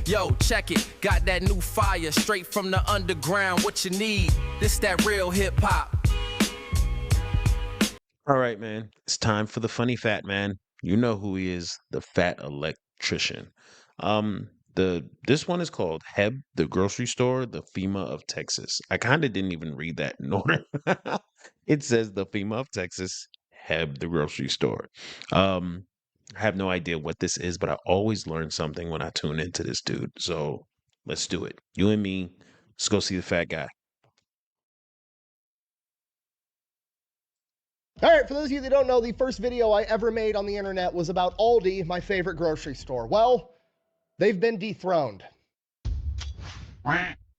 Yo, check it, got that new fire straight from the underground. What you need? This that real hip hop. All right, man. It's time for the funny fat man. You know who he is, the fat electrician. This one is called HEB, the grocery store, the FEMA of Texas. I kind of didn't even read that in order. It says the FEMA of Texas, HEB, the grocery store. I have no idea what this is, but I always learn something when I tune into this dude. So let's do it. You and me, let's go see the fat guy. All right, for those of you that don't know, the first video I ever made on the internet was about Aldi, my favorite grocery store. Well, they've been dethroned.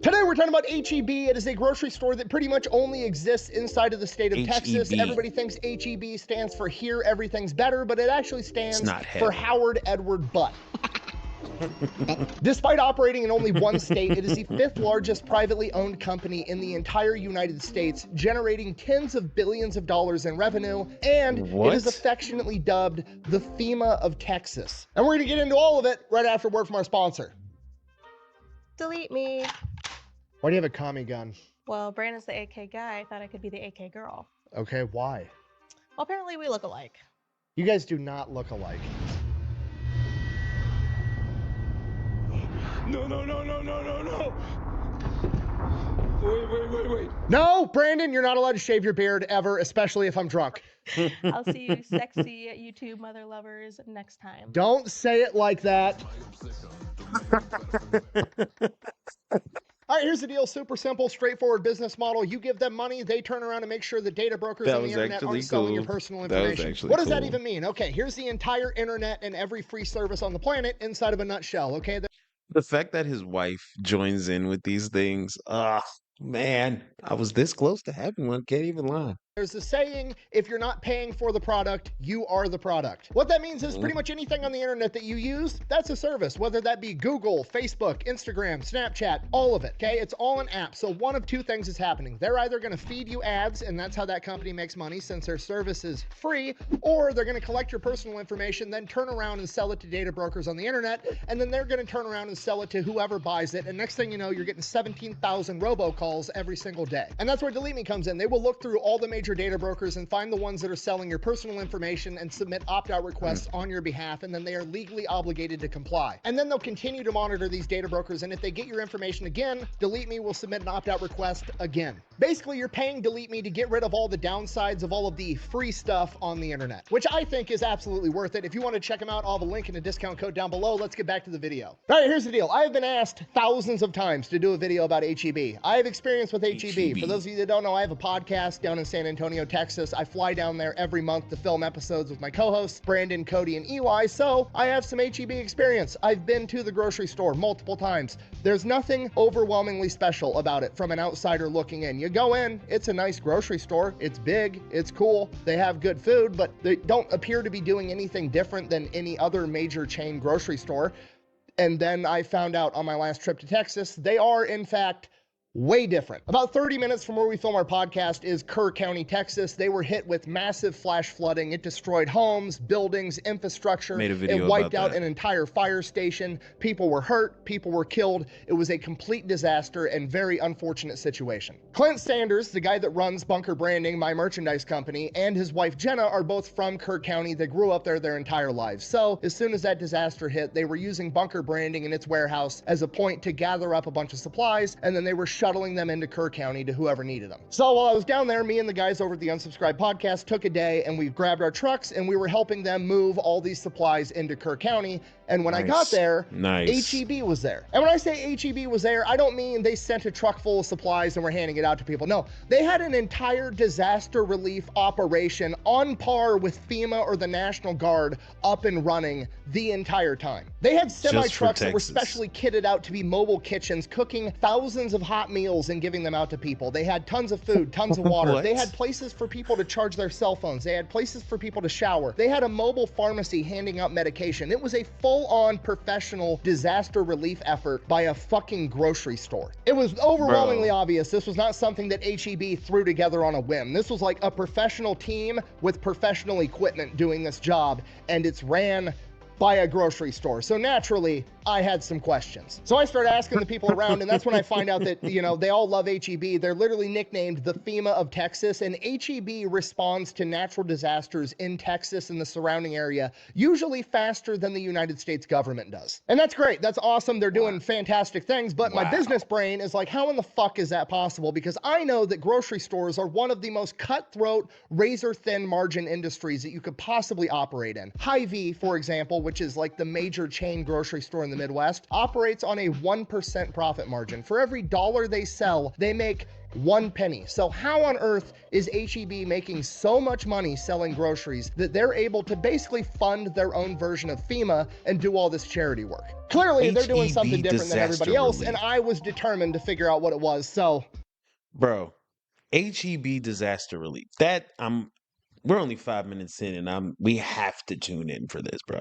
Today we're talking about HEB. It is a grocery store that pretty much only exists inside of the state of Texas. Everybody thinks HEB stands for Here Everything's Better, but it actually stands for Howard Edward Butt. Despite operating in only one state, it is the 5th largest privately owned company in the entire United States, generating tens of billions of dollars in revenue, and it is affectionately dubbed the FEMA of Texas. And we're going to get into all of it right after word from our sponsor. Delete me. Why do you have a commie gun? Well, Brandon's the AK guy. I thought I could be the AK girl. Okay, why? Well, apparently we look alike. You guys do not look alike. No. Wait. No, Brandon, you're not allowed to shave your beard ever, especially if I'm drunk. I'll see you sexy YouTube mother lovers next time. Don't say it like that. All right, here's the deal. Super simple, straightforward business model. You give them money, they turn around and make sure the data brokers on the internet aren't selling your personal information. What does that even mean? Okay, here's the entire internet and every free service on the planet inside of a nutshell, okay? The fact that his wife joins in with these things, man, I was this close to having one. Can't even lie. There's a saying, if you're not paying for the product, you are the product. What that means is pretty much anything on the internet that you use, that's a service, whether that be Google, Facebook, Instagram, Snapchat, all of it, okay? It's all an app. So one of two things is happening. They're either going to feed you ads, and that's how that company makes money since their service is free, or they're going to collect your personal information, then turn around and sell it to data brokers on the internet, and then they're going to turn around and sell it to whoever buys it, and next thing you know, you're getting 17,000 robocalls every single day. And that's where Delete Me comes in. They will look through all the major data brokers and find the ones that are selling your personal information and submit opt-out requests on your behalf, and then they are legally obligated to comply. And then they'll continue to monitor these data brokers, and if they get your information again, Delete Me will submit an opt-out request again. Basically, you're paying Delete Me to get rid of all the downsides of all of the free stuff on the internet, which I think is absolutely worth it. If you want to check them out, I'll have a link and a discount code down below. Let's get back to the video. All right, here's the deal. I have been asked thousands of times to do a video about HEB. I have experience with HEB. For those of you that don't know, I have a podcast down in San Antonio, Texas. I fly down there every month to film episodes with my co-hosts, Brandon, Cody, and EY, so I have some HEB experience. I've been to the grocery store multiple times. There's nothing overwhelmingly special about it from an outsider looking in. You go in, it's a nice grocery store. It's big, it's cool, they have good food, but they don't appear to be doing anything different than any other major chain grocery store. And then I found out on my last trip to Texas, they are in fact way different. About 30 minutes from where we film our podcast is Kerr County, Texas. They were hit with massive flash flooding. It destroyed homes, buildings, infrastructure. It wiped out an entire fire station. People were hurt. People were killed. It was a complete disaster and very unfortunate situation. Clint Sanders, the guy that runs Bunker Branding, my merchandise company, and his wife Jenna are both from Kerr County. They grew up there their entire lives. So as soon as that disaster hit, they were using Bunker Branding in its warehouse as a point to gather up a bunch of supplies, and then they were shuttling them into Kerr County to whoever needed them. So while I was down there, me and the guys over at the Unsubscribed podcast took a day and we grabbed our trucks and we were helping them move all these supplies into Kerr County. And when I got there, HEB was there. And when I say HEB was there, I don't mean they sent a truck full of supplies and were handing it out to people. No, they had an entire disaster relief operation on par with FEMA or the National Guard up and running the entire time. They had semi-trucks that were specially kitted out to be mobile kitchens, cooking thousands of hot meals and giving them out to people. They had tons of food, tons of water. They had places for people to charge their cell phones. They had places for people to shower. They had a mobile pharmacy handing out medication. It was a full-on professional disaster relief effort by a fucking grocery store. It was overwhelmingly obvious this was not something that HEB threw together on a whim. This was like a professional team with professional equipment doing this job, and it's ran by a grocery store. So naturally, I had some questions. So I started asking the people around, and that's when I find out that, you know, they all love HEB. They're literally nicknamed the FEMA of Texas, and HEB responds to natural disasters in Texas and the surrounding area usually faster than the United States government does. And that's great. That's awesome. They're doing fantastic things, but my business brain is like, how in the fuck is that possible? Because I know that grocery stores are one of the most cutthroat, razor-thin margin industries that you could possibly operate in. Hy-Vee, for example, which is like the major chain grocery store in the Midwest, operates on a 1% profit margin. For every dollar they sell, they make 1 penny. So how on earth is HEB making so much money selling groceries that they're able to basically fund their own version of FEMA and do all this charity work? Clearly, they're doing something different than everybody else, and I was determined to figure out what it was, so... Bro, HEB Disaster Relief. We're only 5 minutes in, and we have to tune in for this, bro.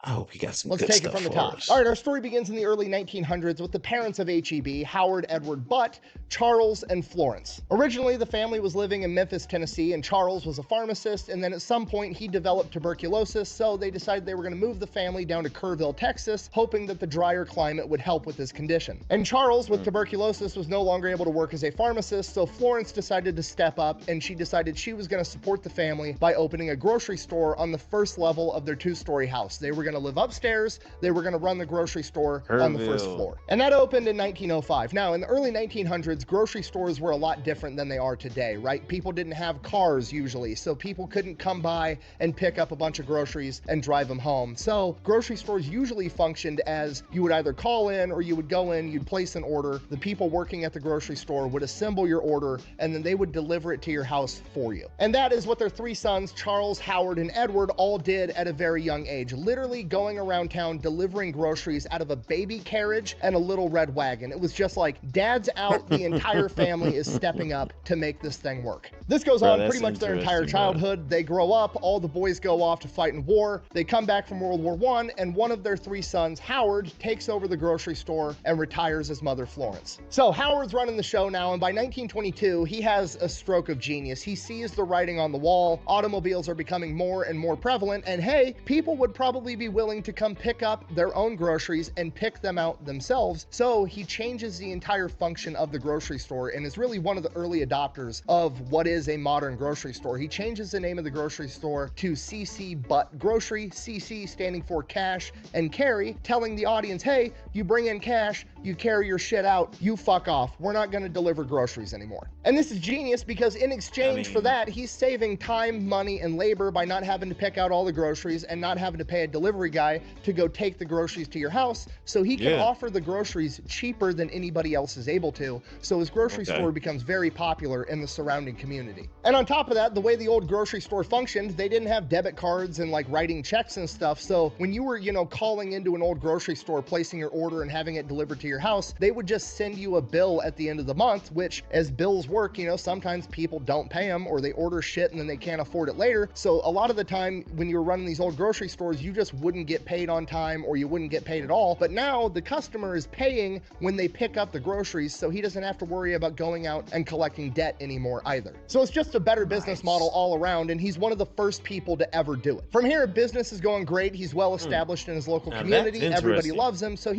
I hope you got some Let's good take stuff it from the for top. us. All right, our story begins in the early 1900s with the parents of HEB, Howard Edward Butt, Charles, and Florence. Originally, the family was living in Memphis, Tennessee, and Charles was a pharmacist, and then at some point he developed tuberculosis, so they decided they were going to move the family down to Kerrville, Texas, hoping that the drier climate would help with his condition. And Charles, with tuberculosis, was no longer able to work as a pharmacist, so Florence decided to step up, and she decided she was going to support the family by opening a grocery store on the first level of their 2-story house. They were going to live upstairs, they were going to run the grocery store on the first floor. And that opened in 1905. Now, in the early 1900s, grocery stores were a lot different than they are today, right? People didn't have cars usually, so people couldn't come by and pick up a bunch of groceries and drive them home. So grocery stores usually functioned as you would either call in or you would go in, you'd place an order, the people working at the grocery store would assemble your order, and then they would deliver it to your house for you. And that is what their 3 sons, Charles, Howard, and Edward, all did at a very young age, literally going around town delivering groceries out of a baby carriage and a little red wagon. It was just like, dad's out, the entire family is stepping up to make this thing work. This goes on pretty much their entire childhood. They grow up, all the boys go off to fight in war. They come back from World War I, and one of their 3 sons, Howard, takes over the grocery store and retires as Mother Florence. So Howard's running the show now, and by 1922, he has a stroke of genius. He sees the writing on the wall. Automobiles are becoming more and more prevalent, and hey, people would probably be willing to come pick up their own groceries and pick them out themselves. So he changes the entire function of the grocery store and is really one of the early adopters of what is a modern grocery store. He changes the name of the grocery store to CC Butt Grocery, CC standing for cash and carry, telling the audience, hey, you bring in cash, you carry your shit out, you fuck off. We're not going to deliver groceries anymore. And this is genius because in exchange for that, he's saving time, money, and labor by not having to pick out all the groceries and not having to pay a delivery guy to go take the groceries to your house, so he can offer the groceries cheaper than anybody else is able to. So his grocery store becomes very popular in the surrounding community. And on top of that, the way the old grocery store functioned, they didn't have debit cards and like writing checks and stuff. So when you were, you know, calling into an old grocery store, placing your order and having it delivered to your house, they would just send you a bill at the end of the month, which as bills work, you know, sometimes people don't pay them or they order shit and then they can't afford it later. So a lot of the time when you were running these old grocery stores, you just wouldn't get paid on time or you wouldn't get paid at all. But now the customer is paying when they pick up the groceries, so he doesn't have to worry about going out and collecting debt anymore either. So it's just a better business model all around, and he's one of the first people to ever do it. From here, business is going great. He's well established in his local community. Everybody loves him. So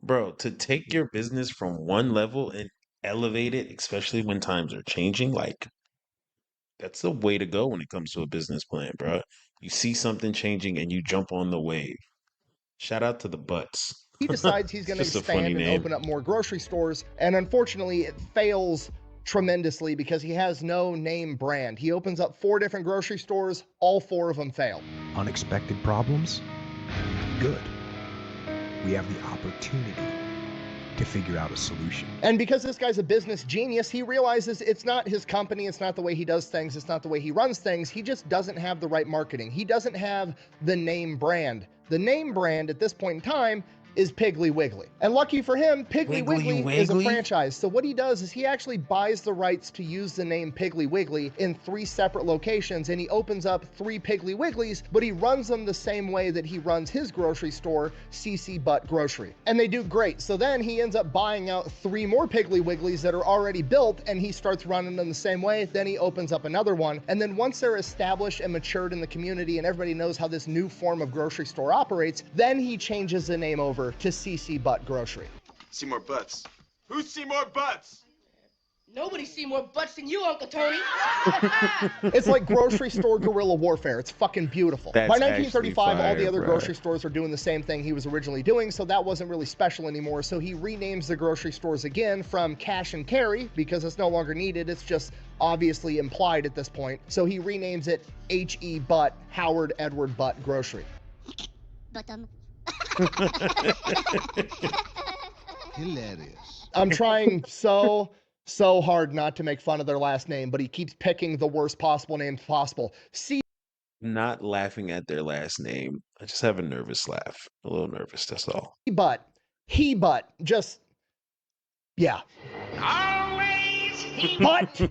Bro, to take your business from one level and elevate it, especially when times are changing, like that's the way to go when it comes to a business plan, bro. You see something changing and you jump on the wave. Shout out to the Butts. he decides he's going to expand and open up more grocery stores, and unfortunately it fails tremendously because he has no name brand. He opens up 4 different grocery stores, all 4 of them fail. Unexpected problems? Good. We have the opportunity to figure out a solution. And because this guy's a business genius, he realizes it's not his company, it's not the way he does things, it's not the way he runs things. He just doesn't have the right marketing. He doesn't have the name brand. The name brand at this point in time is Piggly Wiggly. And lucky for him, Piggly Wiggly is a franchise. So what he does is he actually buys the rights to use the name Piggly Wiggly in 3 separate locations, and he opens up 3 Piggly Wigglies, but he runs them the same way that he runs his grocery store, CC Butt Grocery. And they do great. So then he ends up buying out 3 more Piggly Wigglies that are already built, and he starts running them the same way. Then he opens up another one. And then once they're established and matured in the community and everybody knows how this new form of grocery store operates, then he changes the name over over to CC Butt Grocery. Seymour Butts. Who's Seymour Butts? Nobody see more butts than you, Uncle Tony. It's like grocery store guerrilla warfare. It's fucking beautiful. That's By 1935, all the actually other fire, grocery stores are doing the same thing he was originally doing, so that wasn't really special anymore. So he renames the grocery stores again from cash and carry because it's no longer needed. It's just obviously implied at this point. So he renames it H.E. Butt, Howard Edward Butt Grocery. Hilarious. I'm trying so hard not to make fun of their last name, but he keeps picking the worst possible names possible. Not laughing at their last name. I just have a nervous laugh. A little nervous, that's all. Butt. He Butt. Just, yeah. Always he Butt.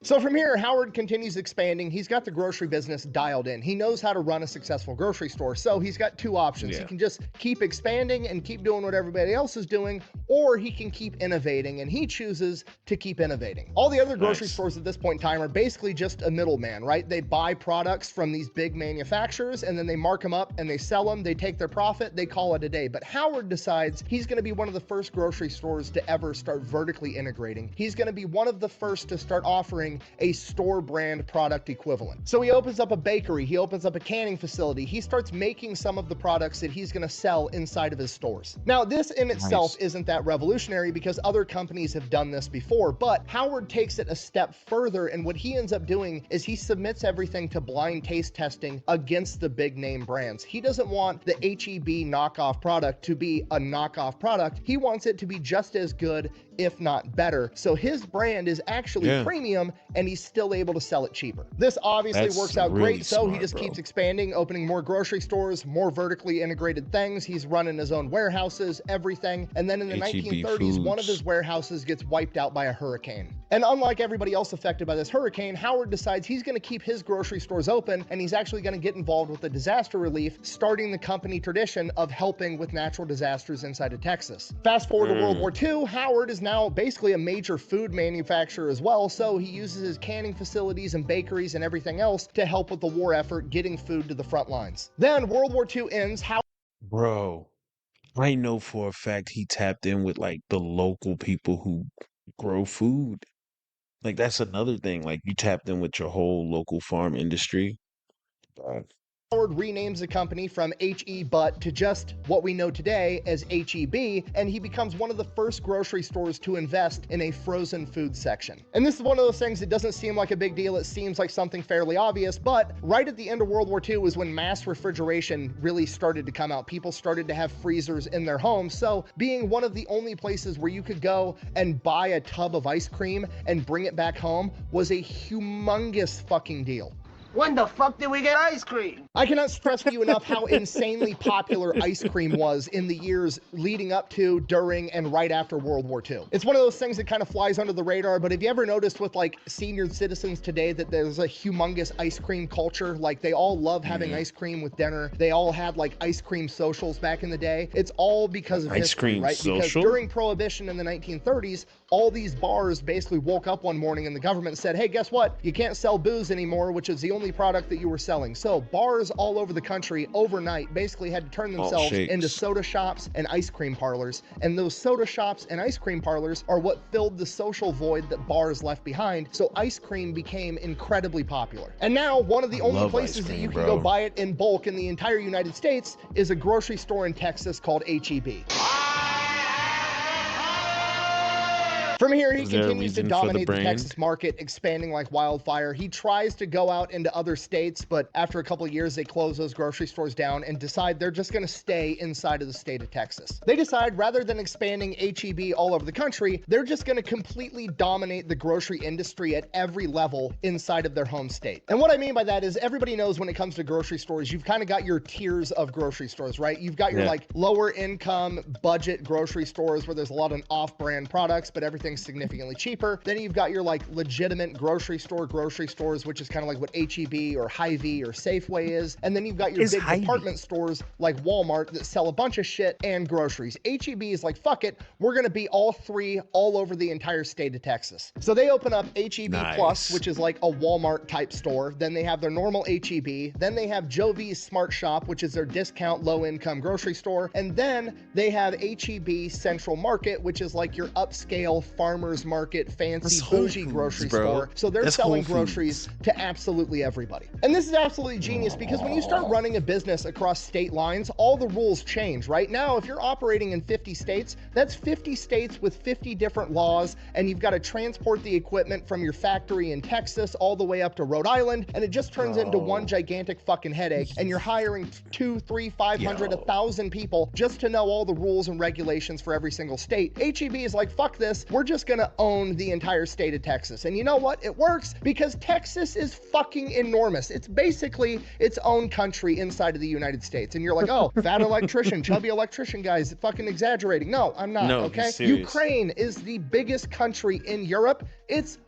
So from here, Howard continues expanding. He's got the grocery business dialed in. He knows how to run a successful grocery store. So he's got two options. Yeah. He can just keep expanding and keep doing what everybody else is doing, or he can keep innovating, and he chooses to keep innovating. All the other grocery stores at this point in time are basically just a middleman, right? They buy products from these big manufacturers, and then they mark them up and they sell them. They take their profit, they call it a day. But Howard decides he's going to be one of the first grocery stores to ever start vertically integrating. He's going to be one of the first to start offering a store brand product equivalent. So he opens up a bakery, he opens up a canning facility, he starts making some of the products that he's going to sell inside of his stores. Now, this in itself isn't that revolutionary because other companies have done this before, but Howard takes it a step further, and what he ends up doing is he submits everything to blind taste testing against the big name brands. He doesn't want the HEB knockoff product to be a knockoff product. He wants it to be just as good, if not better. So his brand is actually premium, and he's still able to sell it cheaper. This obviously works out really great, so he smart, just bro. keeps expanding, opening more grocery stores, more vertically integrated things. He's running his own warehouses, everything. And then in the HEB 1930s, one of Foods. his warehouses gets wiped out by a hurricane. And unlike everybody else affected by this hurricane, Howard decides he's going to keep his grocery stores open, and he's actually going to get involved with the disaster relief, starting the company tradition of helping with natural disasters inside of Texas. Fast forward to World War II, Howard is now basically a major food manufacturer as well, so he uses his canning facilities and bakeries and everything else to help with the war effort, getting food to the front lines. Then World War II ends. Bro, I know for a fact he tapped in with like the local people who grow food. Like that's another thing. Like you tapped in with your whole local farm industry. Howard renames the company from H.E. Butt to just what we know today as HEB, and he becomes one of the first grocery stores to invest in a frozen food section. And this is one of those things that doesn't seem like a big deal. It seems like something fairly obvious, but right at the end of World War II was when mass refrigeration really started to come out. People started to have freezers in their homes, so being one of the only places where you could go and buy a tub of ice cream and bring it back home was a humongous fucking deal. When the fuck did we get ice cream? I cannot stress to you enough how insanely popular ice cream was in the years leading up to, during, and right after World War II. It's one of those things that kind of flies under the radar, but have you ever noticed with like senior citizens today that there's a humongous ice cream culture? Like they all love having ice cream with dinner. They all had like ice cream socials back in the day. It's all because of Ice history, cream right? Because social? during Prohibition in the 1930s, all these bars basically woke up one morning and the government said, hey, guess what? You can't sell booze anymore, which is the only product that you were selling. So bars all over the country overnight basically had to turn themselves shakes. into soda shops and ice cream parlors. And those soda shops and ice cream parlors are what filled the social void that bars left behind. So ice cream became incredibly popular. And now one of the only love places ice that cream, you can bro. go buy it in bulk in the entire United States is a grocery store in Texas called HEB. From here, he Is there a continues to reason for the dominate the brand? Texas market, expanding like wildfire. He tries to go out into other states, but after a couple of years, they close those grocery stores down and decide they're just going to stay inside of the state of Texas. They decide rather than expanding HEB all over the country, they're just going to completely dominate the grocery industry at every level inside of their home state. And what I mean by that is everybody knows when it comes to grocery stores, you've kind of got your tiers of grocery stores, right? You've got your like lower income budget grocery stores where there's a lot of off-brand products, but everything everything's significantly cheaper. Then you've got your like legitimate grocery stores, which is kind of like what HEB or Hy-Vee or Safeway is. And then you've got your big department stores like Walmart that sell a bunch of shit and groceries. HEB is like, fuck it, we're gonna be all three all over the entire state of Texas. So they open up HEB Plus, which is like a Walmart type store. Then they have their normal HEB. Then they have Joe V's Smart Shop, which is their discount low income grocery store. And then they have HEB Central Market, which is like your upscale farmers market, fancy bougie grocery store. So they're selling groceries to absolutely everybody. And this is absolutely genius because when you start running a business across state lines, all the rules change. Right now, if you're operating in 50 states, that's 50 states with 50 different laws, and you've got to transport the equipment from your factory in Texas all the way up to Rhode Island, and it just turns into one gigantic fucking headache, and you're hiring 2, 3, 500, 1,000 people just to know all the rules and regulations for every single state. HEB is like, fuck this, we're just gonna own the entire state of Texas. And you know what? It works because Texas is fucking enormous. It's basically its own country inside of the United States. And you're like, oh, fat electrician, chubby electrician guys, fucking exaggerating. No, I'm not, okay? Ukraine is the biggest country in Europe. It's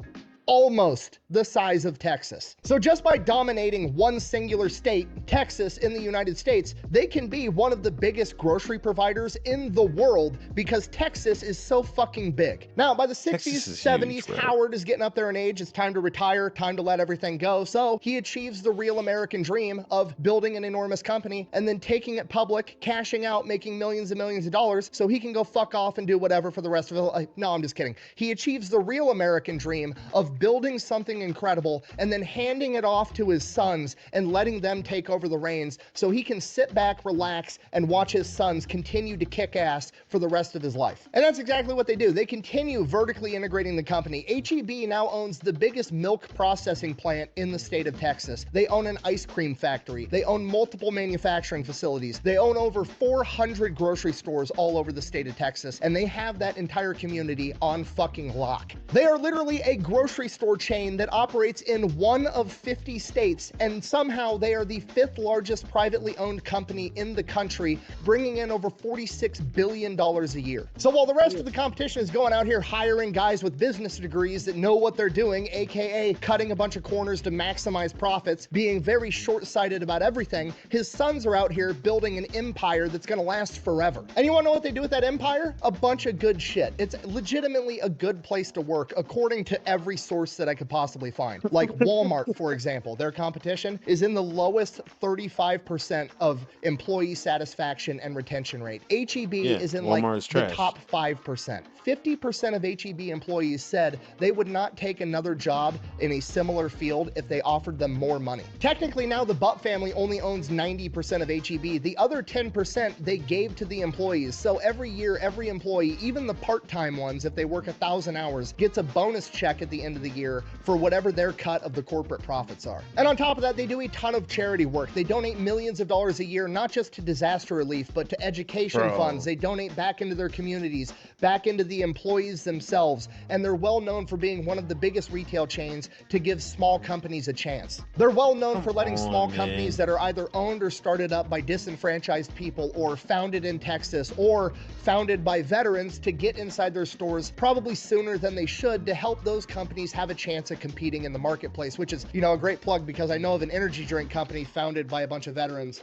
almost the size of Texas. So just by dominating one singular state, Texas, in the United States, they can be one of the biggest grocery providers in the world because Texas is so fucking big. Now, by the 60s, 70s, Howard is getting up there in age. It's time to retire, time to let everything go. So he achieves the real American dream of building an enormous company and then taking it public, cashing out, making millions and millions of dollars so he can go fuck off and do whatever for the rest of his life. No, I'm just kidding. He achieves the real American dream of building something incredible and then handing it off to his sons and letting them take over the reins so he can sit back, relax, and watch his sons continue to kick ass for the rest of his life. And that's exactly what they do. They continue vertically integrating the company. HEB now owns the biggest milk processing plant in the state of Texas. They own an ice cream factory. They own multiple manufacturing facilities. They own over 400 grocery stores all over the state of Texas, and they have that entire community on fucking lock. They are literally a grocery store chain that operates in one of 50 states, and somehow they are the 5th largest privately owned company in the country, bringing in over $46 billion a year. So while the rest of the competition is going out here hiring guys with business degrees that know what they're doing, aka cutting a bunch of corners to maximize profits, being very short-sighted about everything, his sons are out here building an empire that's gonna last forever. And you wanna know what they do with that empire? A bunch of good shit. It's legitimately a good place to work, according to every source that I could possibly find. Like Walmart, for example, their competition is in the lowest 35% of employee satisfaction and retention rate. HEB is in like the top 5%. 50% of HEB employees said they would not take another job in a similar field if they offered them more money. Technically now the Butt family only owns 90% of HEB. The other 10% they gave to the employees. So every year, every employee, even the part-time ones, if they work 1,000 hours, gets a bonus check at the end of the year for whatever their cut of the corporate profits are. And on top of that, they do a ton of charity work. They donate millions of dollars a year, not just to disaster relief, but to education funds. They donate back into their communities, back into the employees themselves, and they're well known for being one of the biggest retail chains to give small companies a chance. They're well known for letting small companies that are either owned or started up by disenfranchised people or founded in Texas or founded by veterans to get inside their stores probably sooner than they should to help those companies have a chance at competing in the marketplace, which is, you know, a great plug because I know of an energy drink company founded by a bunch of veterans.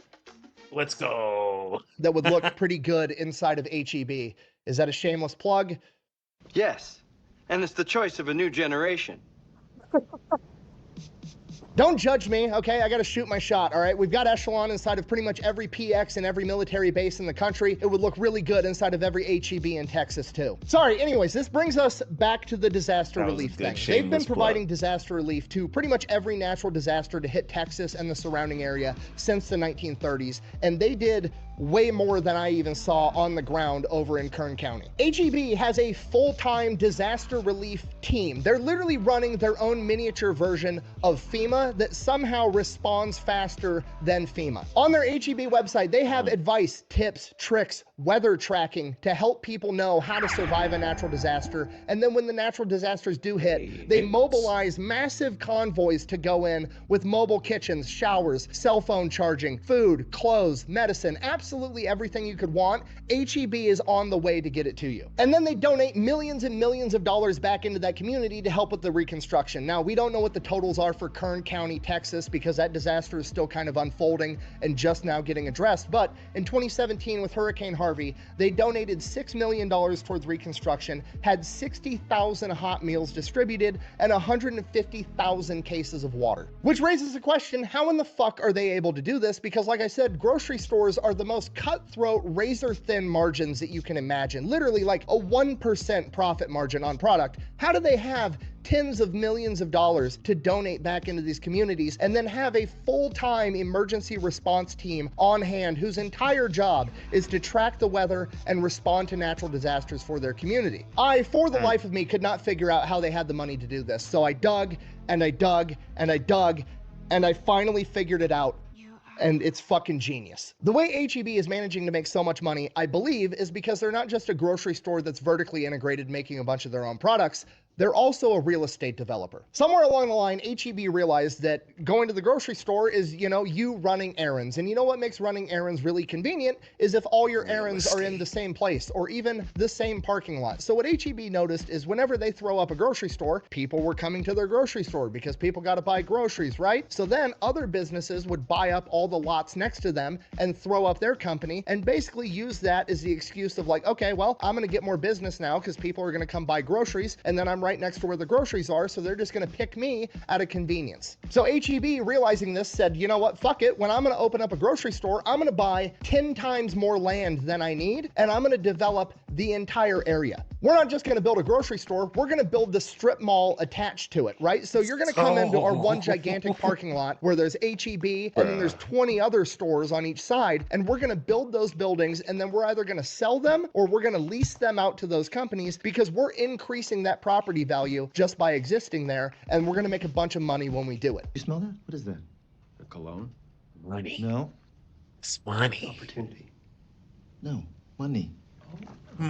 Let's go. That would look pretty good inside of HEB. Is that a shameless plug? Yes, and it's the choice of a new generation. Don't judge me, okay? I gotta shoot my shot, all right? We've got Echelon inside of pretty much every PX and every military base in the country. It would look really good inside of every HEB in Texas, too. Sorry, anyways, this brings us back to the disaster relief thing. They've been providing disaster relief to pretty much every natural disaster to hit Texas and the surrounding area since the 1930s, and they did way more than I even saw on the ground over in Kern County. HEB has a full-time disaster relief team. They're literally running their own miniature version of FEMA that somehow responds faster than FEMA. On their HEB website, they have advice, tips, tricks, weather tracking to help people know how to survive a natural disaster. And then when the natural disasters do hit, they mobilize massive convoys to go in with mobile kitchens, showers, cell phone charging, food, clothes, medicine, absolutely absolutely everything you could want, HEB is on the way to get it to you. And then they donate millions and millions of dollars back into that community to help with the reconstruction. Now, we don't know what the totals are for Kern County, Texas, because that disaster is still kind of unfolding and just now getting addressed. But in 2017 with Hurricane Harvey, they donated $6 million towards reconstruction, had 60,000 hot meals distributed, and 150,000 cases of water. Which raises the question, how in the fuck are they able to do this? Because like I said, grocery stores are the most cutthroat, razor-thin margins that you can imagine. Literally like a 1% profit margin on product. How do they have tens of millions of dollars to donate back into these communities and then have a full-time emergency response team on hand whose entire job is to track the weather and respond to natural disasters for their community? I, for the life of me, could not figure out how they had the money to do this. So I dug and I dug and I dug and I finally figured it out. And it's fucking genius. The way HEB is managing to make so much money, I believe, is because they're not just a grocery store that's vertically integrated making a bunch of their own products. They're also a real estate developer. Somewhere along the line, HEB realized that going to the grocery store is, you running errands. And you know what makes running errands really convenient is if all your errands are in the same place or even the same parking lot. So what HEB noticed is whenever they throw up a grocery store, people were coming to their grocery store because people got to buy groceries, right? So then other businesses would buy up all the lots next to them and throw up their company and basically use that as the excuse of like, okay, well, I'm going to get more business now because people are going to come buy groceries and then I'm right next to where the groceries are, so they're just going to pick me out of convenience. So HEB, realizing this, said, you know what, fuck it. When I'm going to open up a grocery store, I'm going to buy 10 times more land than I need, and I'm going to develop the entire area. We're not just going to build a grocery store, we're going to build the strip mall attached to it, right? So you're going to come into our one gigantic parking lot where there's HEB and then there's 20 other stores on each side, and we're going to build those buildings, and then we're either going to sell them or we're going to lease them out to those companies because we're increasing that property value just by existing there, and we're going to make a bunch of money when we do it. You smell that? What is that? A cologne? Money. No. It's money. Opportunity. No. Money.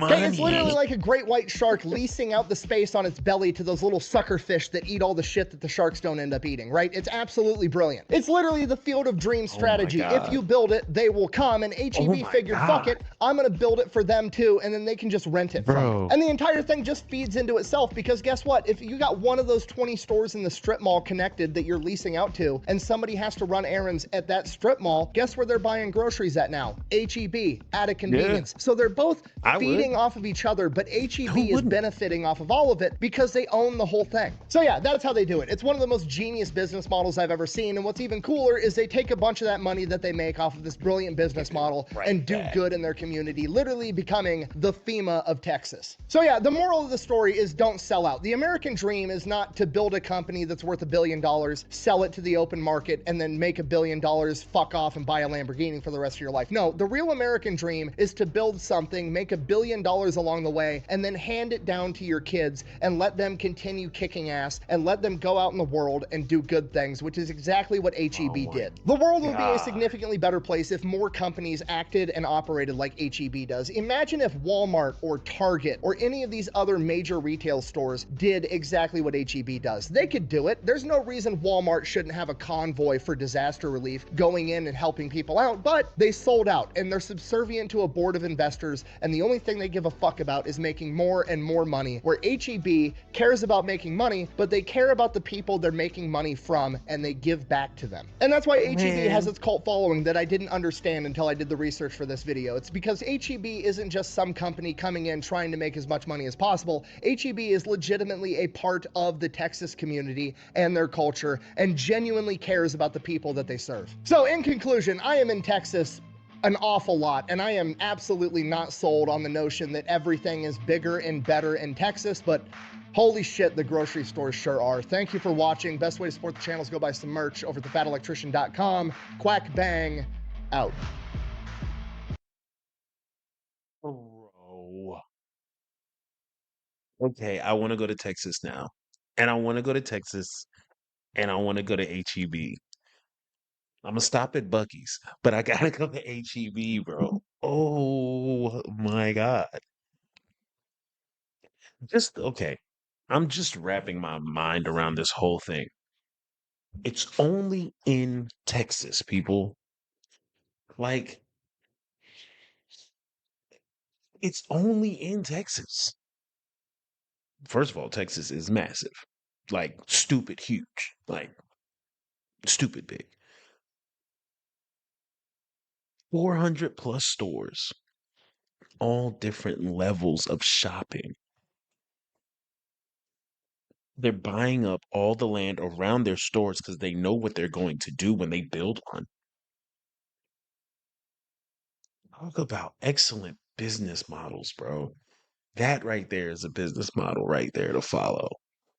Okay, it's literally like a great white shark leasing out the space on its belly to those little sucker fish that eat all the shit that the sharks don't end up eating, right? It's absolutely brilliant. It's literally the field of dreams strategy. If you build it, they will come, and HEB figured, fuck it, I'm gonna build it for them too, and then they can just rent it from me. And the entire thing just feeds into itself because guess what? If you got one of those 20 stores in the strip mall connected that you're leasing out to, and somebody has to run errands at that strip mall, guess where they're buying groceries at now? HEB, at a convenience. So they're both feeding off of each other, but HEB is benefiting off of all of it because they own the whole thing. So yeah, that's how they do it. It's one of the most genius business models I've ever seen, and what's even cooler is they take a bunch of that money that they make off of this brilliant business model and do good in their community, literally becoming the FEMA of Texas. So yeah, the moral of the story is don't sell out. The American dream is not to build a company that's worth $1 billion, sell it to the open market, and then make $1 billion, fuck off and buy a Lamborghini for the rest of your life. No, the real American dream is to build something, make $1 billion along the way, and then hand it down to your kids and let them continue kicking ass and let them go out in the world and do good things, which is exactly what HEB did. The world would be a significantly better place if more companies acted and operated like HEB does. Imagine if Walmart or Target or any of these other major retail stores did exactly what HEB does. They could do it. There's no reason Walmart shouldn't have a convoy for disaster relief going in and helping people out, but they sold out and they're subservient to a board of investors, and the only thing they give a fuck about is making more and more money, where HEB cares about making money, but they care about the people they're making money from and they give back to them. And that's why HEB has its cult following that I didn't understand until I did the research for this video. It's because HEB isn't just some company coming in trying to make as much money as possible. HEB is legitimately a part of the Texas community and their culture and genuinely cares about the people that they serve. So in conclusion, I am in Texas an awful lot, and I am absolutely not sold on the notion that everything is bigger and better in Texas, but holy shit, the grocery stores sure are. Thank you for watching. Best way to support the channel is go buy some merch over at thefatelectrician.com. Quack bang, out. Bro. Okay, I want to go to Texas now. And I want to go to Texas and I want to go to HEB. I'm gonna stop at Bucky's, but I gotta go to HEB, bro. Oh my God. Just okay. I'm just wrapping my mind around this whole thing. It's only in Texas, people. Like, It's only in Texas. First of all, Texas is massive, like stupid huge, like stupid big. 400 plus stores, all different levels of shopping. They're buying up all the land around their stores because they know what they're going to do when they build one. Talk about excellent business models, bro. That right there is a business model right there to follow.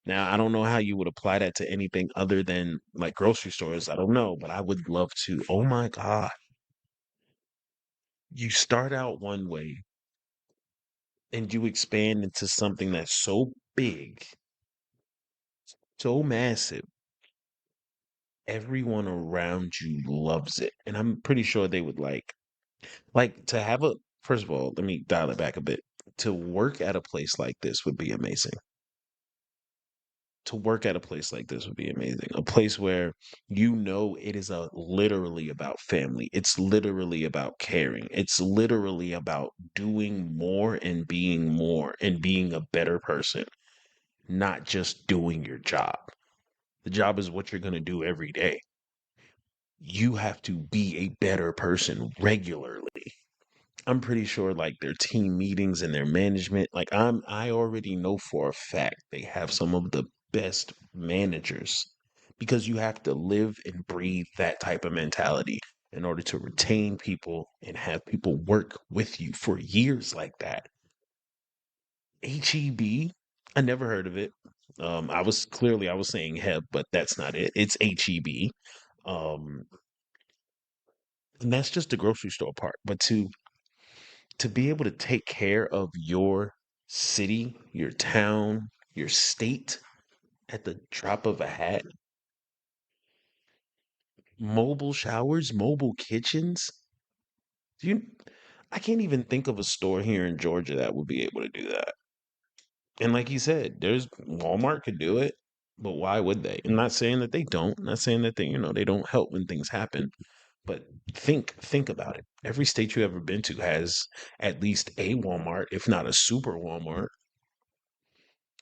Now, I don't know how you would apply that to anything other than like grocery stores. I don't know, but I would love to. Oh my God. You start out one way and you expand into something that's so big, so massive. Everyone around you loves it. And I'm pretty sure they would like to have a, first of all, let me dial it back a bit. To work at a place like this would be amazing. To work at a place like this would be amazing. A place where you know it is literally about family. It's literally about caring. It's literally about doing more and being a better person, not just doing your job. The job is what you're going to do every day. You have to be a better person regularly. I'm pretty sure like their team meetings and their management, I already know for a fact they have some of the best managers because you have to live and breathe that type of mentality in order to retain people and have people work with you for years like that. HEB, I never heard of it. I was saying HEB, but that's not it. It's HEB. Um, and that's just the grocery store part. But to be able to take care of your city, your town, your state at the drop of a hat, mobile showers, mobile kitchens. Do you I can't even think of a store here in Georgia that would be able to do that. And like you said, there's Walmart could do it, but why would they? I'm not saying that they don't. I'm not saying that they don't help when things happen. But think about it. Every state you ever been to has at least a Walmart, if not a super Walmart.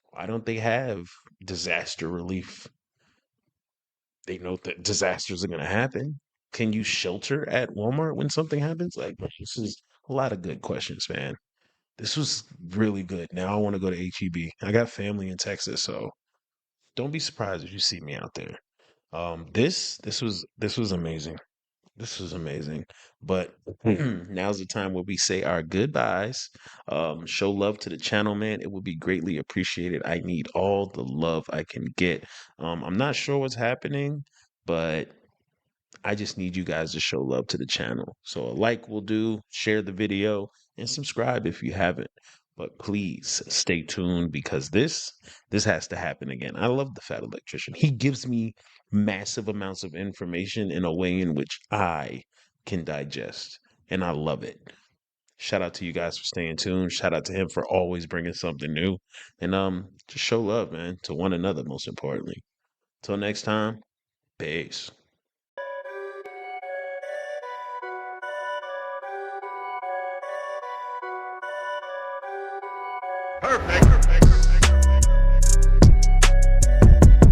Why don't they have disaster relief? They know that disasters are going to happen. Can you shelter at Walmart when something happens? Like, this is a lot of good questions, man. This was really good. Now I want to go to HEB. I got family in Texas, so don't be surprised if you see me out there. This was amazing. This was amazing. But now's the time where we say our goodbyes. Show love to the channel, man. It would be greatly appreciated. I need all the love I can get. I'm not sure what's happening, but I just need you guys to show love to the channel. So a like will do, share the video, and subscribe if you haven't. But please stay tuned because this has to happen again. I love the Fat Electrician. He gives me massive amounts of information in a way in which I can digest, and I love it. Shout out to you guys for staying tuned. Shout out to him for always bringing something new, and just show love, man, to one another. Most importantly. Till next time, peace. Perfect.